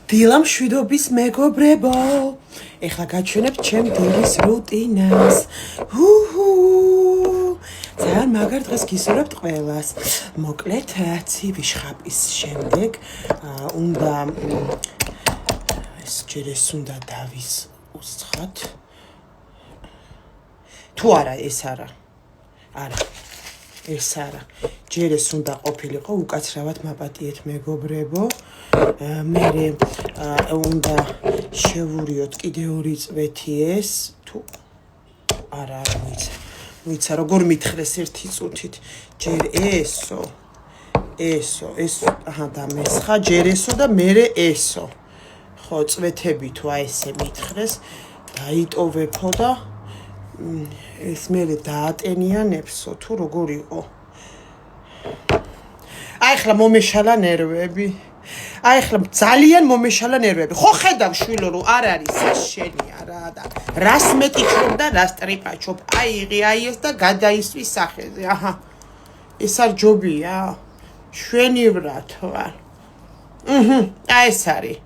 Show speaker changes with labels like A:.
A: დილა მშვიდობის მეგობრებო, ეხლა გაჩვენებ ჩემ დილის რუტინას. ძალიან მაგარ დღეს გისურვებთ ყველას. მოკლედ, ცივი შხაპის შემდეგ უნდა ეს უნდა დავისუცხოთ. თუ არა, ეს არა. არა. ეს არა. ჯერ ეს უნდა ყოფილიყო, უკაცრავად მაპატიეთ მეგობრებო. მერე უნდა შევურიოთ კიდე 2 წვეთი ეს თუ არა ვიცა როგორ მითხრეს 1 წუთით ჯერ ესო და მესხა ჯერ ესო და მერე ესო ხო წვეთები თუ აი ესე მითხრეს დაიტოვებო და ეს მერე დაატენიანებსო თუ როგორ იყო აი ხლა მომეშალა ნერვები აი ხლა ძალიან მომეშალა ნერვები. ხო ხედავ შვილო რომ არ არის ეს შენია რა და რას მეტიჩობ და რას ტრიპაჩობ. აიღი აი ეს და გადაისვის სახეზე. აჰა. ეს არ ჯობია? შვენივრად ვარ. აი ეს არის.